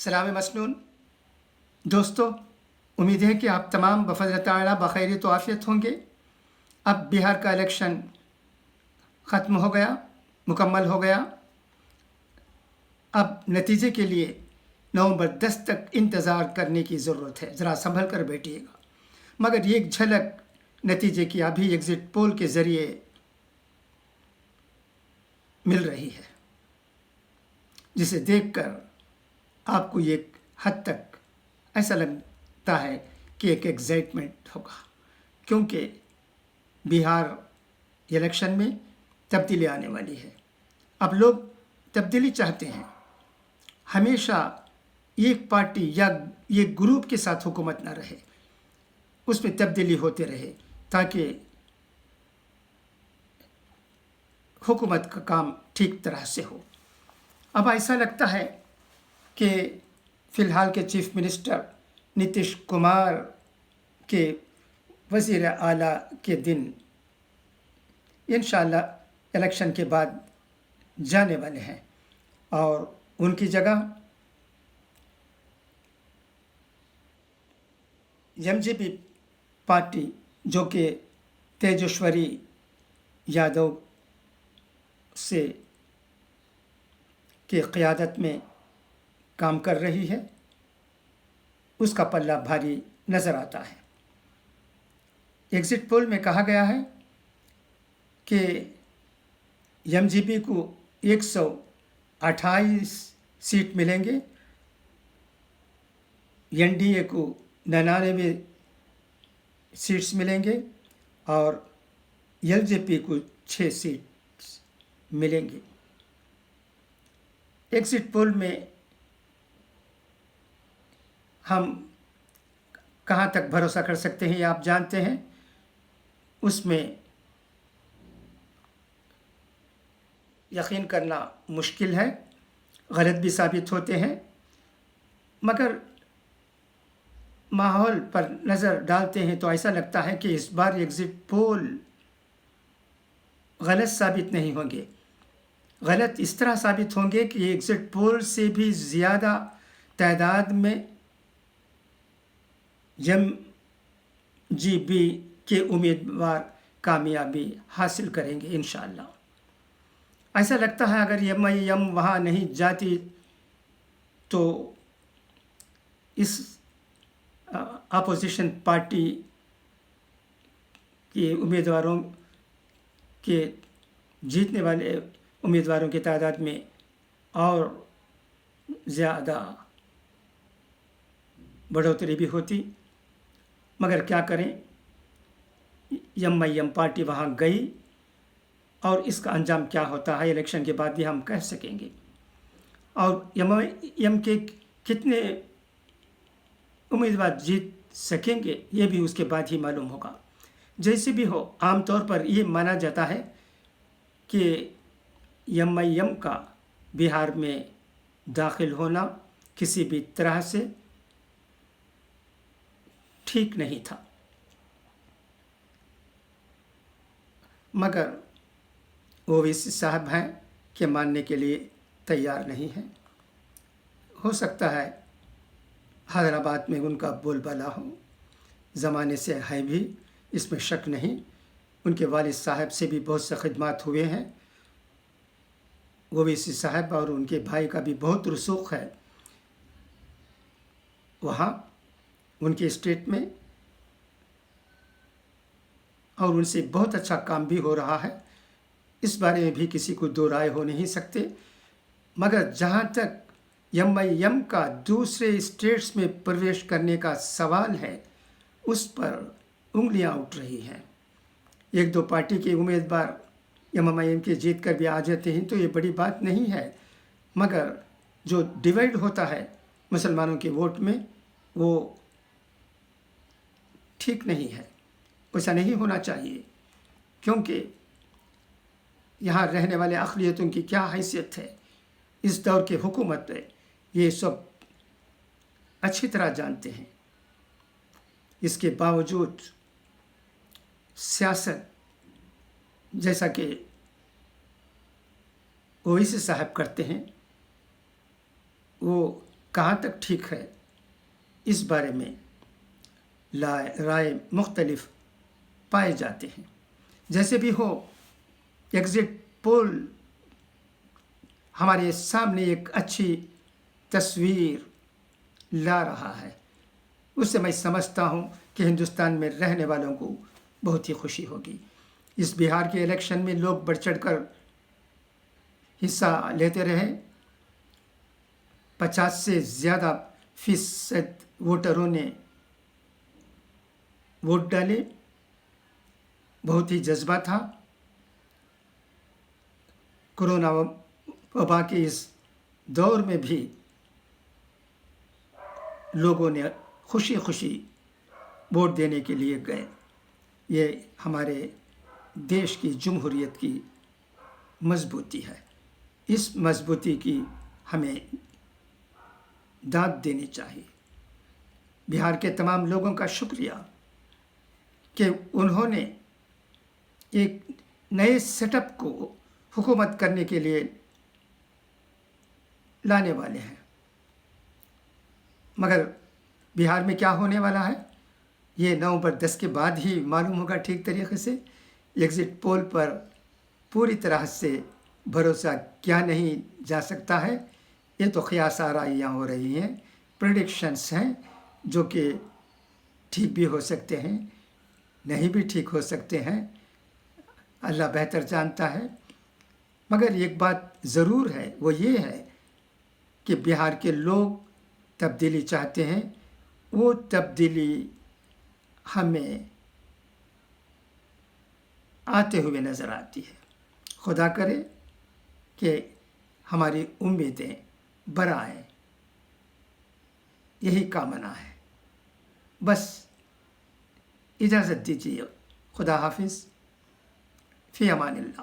सलाम मसनून। दोस्तों, उम्मीद है कि आप तमाम बफज़ल ताला बखैरियत व आफ़ियत होंगे। अब बिहार का इलेक्शन ख़त्म हो गया, मुकम्मल हो गया। अब नतीजे के लिए नवंबर 10 तक इंतज़ार करने की ज़रूरत है। ज़रा संभल कर बैठिएगा। मगर एक झलक नतीजे की अभी एग्ज़िट पोल के ज़रिए मिल रही है, जिसे देखकर आपको एक हद तक ऐसा लगता है कि एक एक्साइटमेंट होगा, क्योंकि बिहार इलेक्शन में तब्दीली आने वाली है। अब लोग तब्दीली चाहते हैं। हमेशा एक पार्टी या एक ग्रुप के साथ हुकूमत ना रहे, उसमें तब्दीली होते रहे, ताकि हुकूमत का काम ठीक तरह से हो। अब ऐसा लगता है कि फ़िलहाल के चीफ मिनिस्टर नीतीश कुमार के वज़ीर आला के दिन इंशाअल्लाह इलेक्शन के बाद जाने वाले हैं, और उनकी जगह एमजीपी पार्टी, जो कि तेजस्वी यादव से की क़यादत में काम कर रही है, उसका पल्ला भारी नज़र आता है। एग्ज़िट पोल में कहा गया है कि एमजीपी को 128 सीट मिलेंगे, एनडीए को 99 सीट्स मिलेंगे और एलजेपी को 6 सीट मिलेंगी। एग्ज़िट पोल में हम कहाँ तक भरोसा कर सकते हैं, आप जानते हैं। उसमें यकीन करना मुश्किल है, गलत भी साबित होते हैं। मगर माहौल पर नज़र डालते हैं तो ऐसा लगता है कि इस बार एग्ज़िट पोल गलत साबित नहीं होंगे। गलत इस तरह साबित होंगे कि एग्ज़िट पोल से भी ज़्यादा तादाद में एमजीपी के उम्मीदवार कामयाबी हासिल करेंगे इंशाअल्लाह। ऐसा लगता है अगर एमआईएम वहाँ नहीं जाती तो इस अपोजिशन पार्टी के उम्मीदवारों के जीतने वाले उम्मीदवारों की तादाद में और ज़्यादा बढ़ोतरी भी होती। मगर क्या करें, एमआईएम पार्टी वहाँ गई, और इसका अंजाम क्या होता है इलेक्शन के बाद ही हम कह सकेंगे। और एमआईएम के कितने उम्मीदवार जीत सकेंगे ये भी उसके बाद ही मालूम होगा। जैसे भी हो, आमतौर पर ये माना जाता है कि एमआईएम का बिहार में दाखिल होना किसी भी तरह से ठीक नहीं था। मगर ओवैसी साहब हैं कि मानने के लिए तैयार नहीं हैं। हो सकता है हैदराबाद में उनका बोलबाला हो, ज़माने से है भी, इसमें शक नहीं। उनके वालिद साहब से भी बहुत से खिदमात हुए हैं ओवैसी साहब, और उनके भाई का भी बहुत रसूख है वहाँ उनके स्टेट में, और उनसे बहुत अच्छा काम भी हो रहा है। इस बारे में भी किसी को दो राय हो नहीं सकते। मगर जहाँ तक एमआईएम का दूसरे स्टेट्स में प्रवेश करने का सवाल है, उस पर उंगलियां उठ रही हैं। एक दो पार्टी के उम्मीदवार एमआईएम के जीत कर भी आ जाते हैं तो ये बड़ी बात नहीं है, मगर जो डिवाइड होता है मुसलमानों के वोट में, वो ठीक नहीं है। ऐसा नहीं होना चाहिए, क्योंकि यहाँ रहने वाले अक़लियतों की क्या हैसियत है इस दौर के हुकूमत में, ये सब अच्छी तरह जानते हैं। इसके बावजूद सियासत जैसा कि ओवैसी साहब करते हैं, वो کہاں تک ٹھیک ہے، اس بارے میں رائے مختلف پائے جاتے ہیں۔ جیسے بھی ہو، ایگزٹ پول ہمارے سامنے ایک اچھی تصویر لا رہا ہے۔ اس سے میں سمجھتا ہوں کہ ہندوستان میں رہنے والوں کو بہت ہی خوشی ہوگی۔ اس بہار کے الیکشن میں لوگ بڑھ چڑھ کر حصہ لیتے رہے۔ 50 سے زیادہ فیصد ووٹروں نے ووٹ ڈالے۔ بہت ہی جذبہ تھا۔ کورونا وبا کے اس دور میں بھی لوگوں نے خوشی خوشی ووٹ دینے کے لیے گئے۔ یہ ہمارے دیش کی جمہوریت کی مضبوطی ہے۔ اس مضبوطی کی ہمیں داد دینی چاہیے۔ بہار کے تمام لوگوں کا شکریہ کہ انہوں نے ایک نئے سیٹ اپ کو حکومت کرنے کے لیے لانے والے ہیں۔ مگر بہار میں کیا ہونے والا ہے، یہ نومبر 10 کے بعد ہی معلوم ہوگا ٹھیک طریقے سے۔ ایگزٹ پول پر پوری طرح سے بھروسہ کیا نہیں جا سکتا ہے۔ یہ تو قیاس آرائیاں ہو رہی ہیں، پریڈکشنس ہیں، جو کہ ٹھیک بھی ہو سکتے ہیں، نہیں بھی ٹھیک ہو سکتے ہیں، اللہ بہتر جانتا ہے۔ مگر ایک بات ضرور ہے، وہ یہ ہے کہ بہار کے لوگ تبدیلی چاہتے ہیں۔ وہ تبدیلی ہمیں آتے ہوئے نظر آتی ہے۔ خدا کرے کہ ہماری امیدیں برآئیں، یہی کامنا ہے۔ بس اجازت دیجیے، خدا حافظ، فی امان اللہ۔